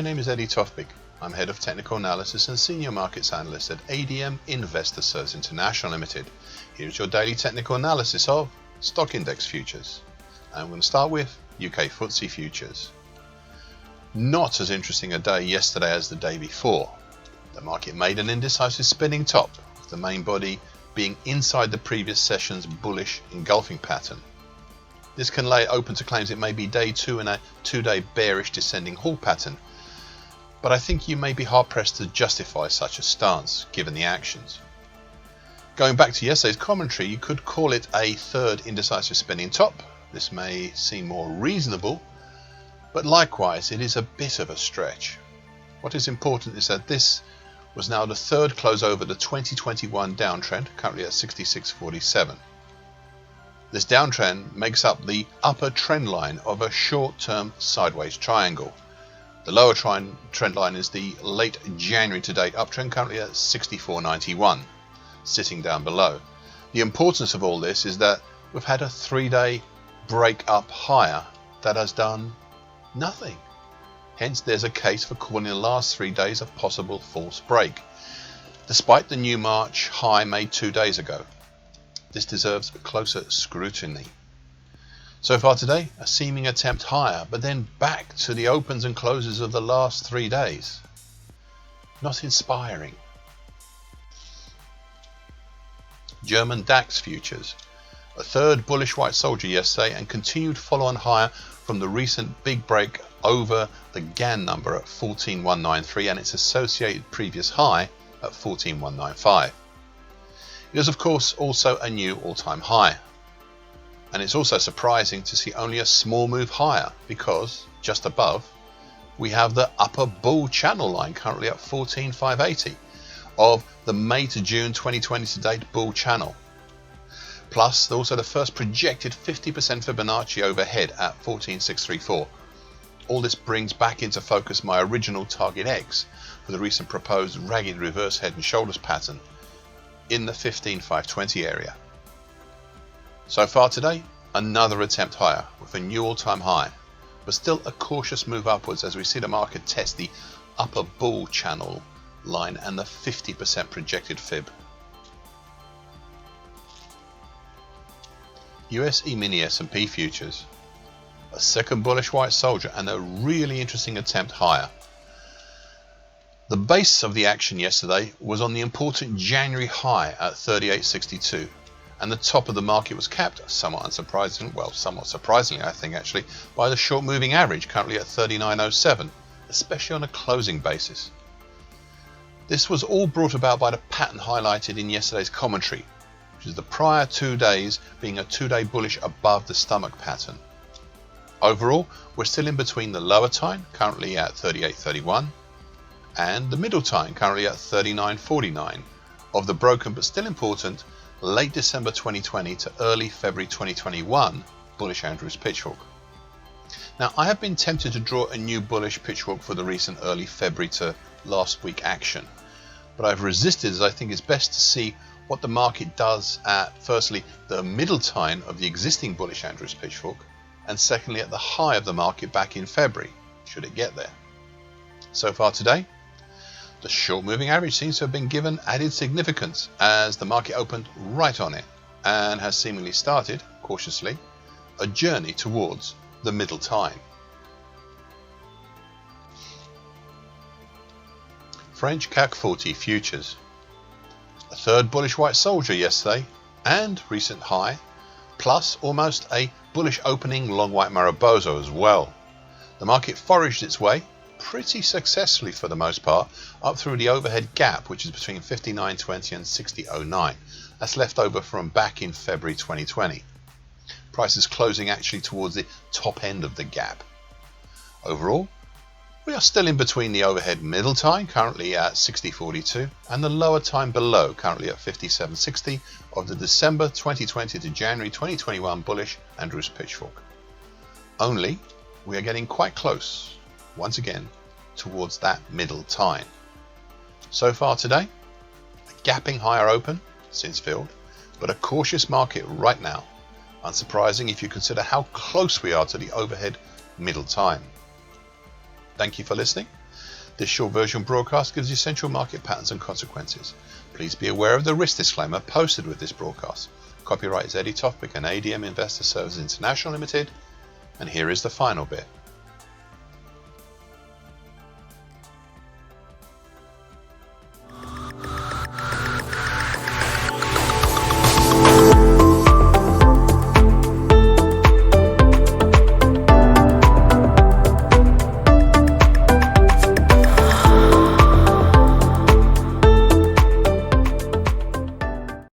My name is Tofpik. I'm Head of Technical Analysis and Senior Markets Analyst at ADM Investor Service International Limited. Here's your daily technical analysis of stock index futures. I'm going to start with UK FTSE futures. Not as interesting a day yesterday as the day before. The market made an indecisive spinning top, with the main body being inside the previous session's bullish engulfing pattern. This can lay it open to claims it may be day 2 in a 2-day bearish descending hall pattern, but I think you may be hard pressed to justify such a stance given the actions. Going back to yesterday's commentary, you could call it a third indecisive spinning top. This may seem more reasonable, but likewise it is a bit of a stretch. What is important is that this was now the third close over the 2021 downtrend, currently at 66.47. This downtrend makes up the upper trend line of a short-term sideways triangle. The lower trend line is the late January to date uptrend, currently at 64.91, sitting down below. The importance of all this is that we've had a 3-day break up higher that has done nothing. Hence there's a case for calling the last 3 days a possible false break, despite the new March high made 2 days ago. This deserves closer scrutiny. So far today, a seeming attempt higher, but then back to the opens and closes of the last 3 days. Not inspiring. German DAX futures. A third bullish white soldier yesterday and continued follow-on higher from the recent big break over the GAN number at 14,193 and its associated previous high at 14,195. It is of course also a new all-time high, and it's also surprising to see only a small move higher because just above we have the upper bull channel line currently at 14,580 of the May to June 2020 to date bull channel, plus also the first projected 50% Fibonacci overhead at 14,634. All this brings back into focus my original target X for the recent proposed ragged reverse head and shoulders pattern in the 15,520 area. So far today, another attempt higher with a new all-time high, but still a cautious move upwards as we see the market test the upper bull channel line and the 50% projected fib. US E-mini S&P futures. A second bullish white soldier and a really interesting attempt higher. The base of the action yesterday was on the important January high at 38.62, and the top of the market was capped, somewhat surprisingly I think actually, by the short moving average currently at 39.07, especially on a closing basis. This was all brought about by the pattern highlighted in yesterday's commentary, which is the prior 2 days being a 2-day bullish above the stomach pattern. Overall, we're still in between the lower time, currently at 38.31, and the middle time, currently at 39.49, of the broken but still important late December 2020 to early February 2021 bullish Andrews pitchfork. Now, I have been tempted to draw a new bullish pitchfork for the recent early February to last week action, but I've resisted as I think it's best to see what the market does at, firstly, the middle time of the existing bullish Andrews pitchfork, and secondly at the high of the market back in February, should it get there. So far today, the short moving average seems to have been given added significance as the market opened right on it and has seemingly started, cautiously, a journey towards the middle time. French CAC 40 futures. A third bullish white soldier yesterday and recent high, plus almost a bullish opening long white Mariposa as well. The market foraged its way pretty successfully for the most part up through the overhead gap, which is between 59.20 and 60.09. That's left over from back in February 2020. Prices closing actually towards the top end of the gap. Overall, we are still in between the overhead middle time, currently at 60.42, and the lower time below, currently at 57.60, of the December 2020 to January 2021 bullish Andrews pitchfork. Only we are getting quite close once again towards that middle time. So far today, a gapping higher open since filled, but a cautious market right now, unsurprising if you consider how close we are to the overhead middle time. Thank you for listening. This short version broadcast gives essential market patterns and consequences. Please be aware of the risk disclaimer posted with this broadcast. Copyright is Tofpik and ADM Investor Services International Limited. And here is the final bit.